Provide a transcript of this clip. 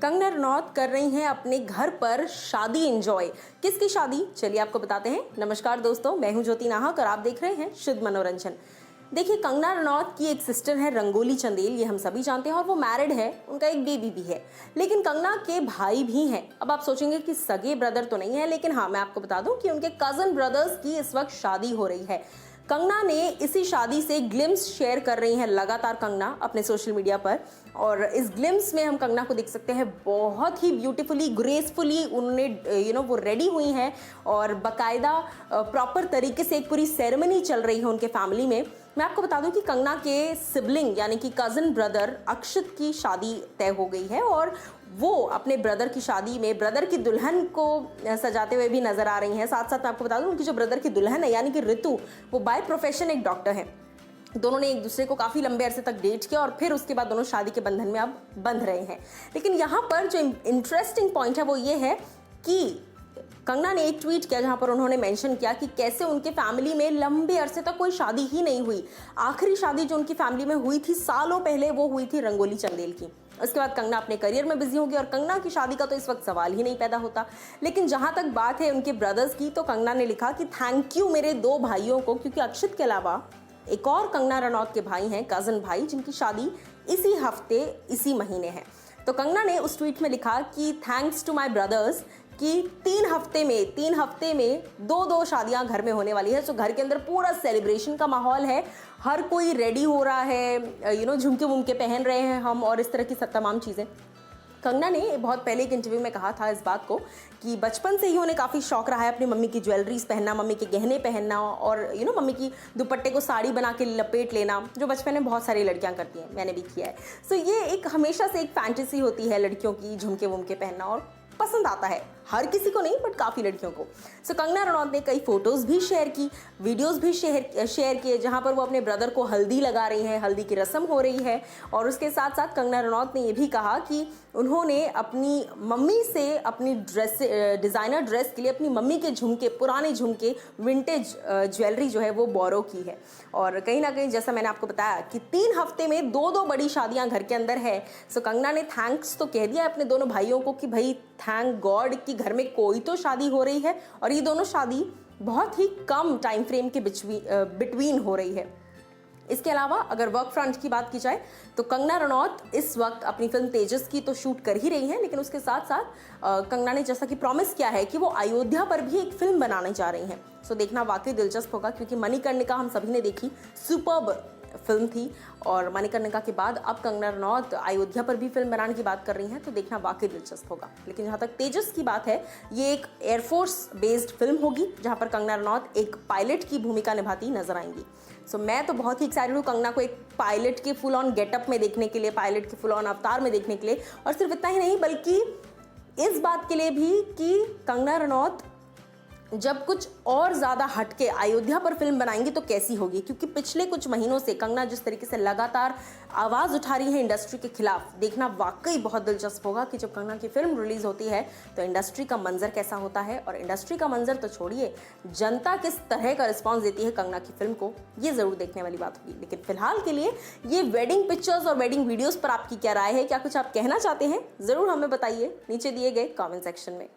कंगना रनौत कर रही हैं अपने घर पर शादी एंजॉय। किसकी शादी, चलिए आपको बताते हैं। नमस्कार दोस्तों, मैं हूं ज्योति नाहक और आप देख रहे हैं शुद्ध मनोरंजन। देखिए, कंगना रनौत की एक सिस्टर है रंगोली चंदेल, ये हम सभी जानते हैं, और वो मैरिड है, उनका एक बेबी भी है। लेकिन कंगना के भाई भी हैं। अब आप सोचेंगे कि सगे ब्रदर तो नहीं है, लेकिन हाँ, मैं आपको बता दूं कि उनके कजन ब्रदर्स की इस वक्त शादी हो रही है। कंगना ने इसी शादी से ग्लिम्स शेयर कर रही हैं लगातार कंगना अपने सोशल मीडिया पर, और इस ग्लिम्स में हम कंगना को देख सकते हैं बहुत ही ब्यूटीफुली, ग्रेसफुली उन्होंने वो रेडी हुई हैं, और बाकायदा प्रॉपर तरीके से एक पूरी सेरेमनी चल रही है उनके फैमिली में। मैं आपको बता दूं कि कंगना के सिबलिंग यानी कि कजन ब्रदर अक्षत की शादी तय हो गई है, और वो अपने ब्रदर की शादी में ब्रदर की दुल्हन को सजाते हुए भी नजर आ रही हैं। साथ साथ मैं आपको बता दूं, उनकी जो ब्रदर की दुल्हन है यानी कि ऋतु, वो बाय प्रोफेशन एक डॉक्टर है। दोनों ने एक दूसरे को काफी लंबे अरसे तक डेट किया और फिर उसके बाद दोनों शादी के बंधन में अब बंध रहे हैं। लेकिन यहाँ पर जो इंटरेस्टिंग पॉइंट है वो ये है कि कंगना ने एक ट्वीट किया जहां पर उन्होंने मेंशन किया कि कैसे उनके फैमिली में लंबे अरसे तक कोई शादी ही नहीं हुई। आखिरी शादी जो उनकी फैमिली में हुई थी सालों पहले, वो हुई थी रंगोली चंदेल की। उसके बाद कंगना अपने करियर में बिजी होगी और कंगना की शादी का तो इस वक्त सवाल ही नहीं पैदा होता। लेकिन जहां तक बात है उनके ब्रदर्स की, तो कंगना ने लिखा कि थैंक यू मेरे दो भाइयों को, क्योंकि अक्षत के अलावा एक और कंगना रनौत के भाई हैं, कजन भाई, जिनकी शादी इसी हफ्ते इसी महीने है। तो कंगना ने उस ट्वीट में लिखा कि थैंक्स टू माय ब्रदर्स कि तीन हफ्ते में दो शादियां घर में होने वाली है। तो घर के अंदर पूरा सेलिब्रेशन का माहौल है, हर कोई रेडी हो रहा है, झुमके वुमके पहन रहे हैं हम, और इस तरह की सब तमाम चीज़ें। कंगना ने बहुत पहले एक इंटरव्यू में कहा था इस बात को कि बचपन से ही उन्हें काफ़ी शौक रहा है अपनी मम्मी की ज्वेलरीज पहनना, मम्मी के गहने पहनना, और मम्मी की दुपट्टे को साड़ी बना के लपेट लेना, जो बचपन में बहुत सारी लड़कियां करती हैं, मैंने भी किया है। सो ये एक हमेशा से एक फैंटेसी होती है लड़कियों की, झुमके वुमके पहनना, और पसंद आता है हर किसी को नहीं, बट काफ़ी लड़कियों को। सो कंगना रनौत ने कई फोटोज़ भी शेयर की, वीडियोस भी शेयर किए, जहां पर वो अपने ब्रदर को हल्दी लगा रही हैं, हल्दी की रस्म हो रही है। और उसके साथ साथ कंगना रनौत ने ये भी कहा कि उन्होंने अपनी मम्मी से अपनी डिज़ाइनर ड्रेस के लिए अपनी मम्मी के झुमके, पुराने झुमके, विंटेज ज्वेलरी जो है वो बोरो की है। और कहीं ना कहीं जैसा मैंने आपको बताया कि 3 हफ्ते में दो बड़ी शादियां घर के अंदर है। सो कंगना ने थैंक्स तो कह दिया अपने दोनों भाइयों को कि भाई थैंक गॉड कि घर में कोई तो शादी हो रही है, और ये दोनों शादी बहुत ही कम टाइम फ्रेम के बिटवीन हो रही है। इसके अलावा अगर वर्क फ्रंट की बात की जाए तो कंगना रनौत इस वक्त अपनी फिल्म तेजस की तो शूट कर ही रही हैं, लेकिन उसके साथ साथ कंगना ने जैसा कि प्रॉमिस किया है कि वो अयोध्या पर भी एक फिल्म बनाने जा रही हैं। सो देखना वाकई दिलचस्प होगा, क्योंकि मणिकर्णिका हम सभी ने देखी, सुपर्ब फिल्म थी, और मणिकर्णिका के बाद अब कंगना रनौत अयोध्या पर भी फिल्म बनाने की बात कर रही हैं, तो देखना वाकई दिलचस्प होगा। लेकिन जहाँ तक तेजस की बात है, ये एक एयरफोर्स बेस्ड फिल्म होगी जहाँ पर कंगना रनौत एक पायलट की भूमिका निभाती नजर आएंगी। सो मैं तो बहुत ही एक्साइटेड हूँ कंगना को एक पायलट के फुल ऑन गेटअप में देखने के लिए, पायलट के फुल ऑन अवतार में देखने के लिए। और सिर्फ इतना ही नहीं, बल्कि इस बात के लिए भी कि कंगना रनौत जब कुछ और ज़्यादा हटके अयोध्या पर फिल्म बनाएंगी तो कैसी होगी, क्योंकि पिछले कुछ महीनों से कंगना जिस तरीके से लगातार आवाज़ उठा रही है इंडस्ट्री के खिलाफ, देखना वाकई बहुत दिलचस्प होगा कि जब कंगना की फिल्म रिलीज होती है तो इंडस्ट्री का मंजर कैसा होता है। और इंडस्ट्री का मंजर तो छोड़िए, जनता किस तरह का रिस्पॉन्स देती है कंगना की फिल्म को, ये ज़रूर देखने वाली बात होगी। लेकिन फिलहाल के लिए ये वेडिंग पिक्चर्स और वेडिंग वीडियोज़ पर आपकी क्या राय है, क्या कुछ आप कहना चाहते हैं, ज़रूर हमें बताइए नीचे दिए गए कॉमेंट सेक्शन में।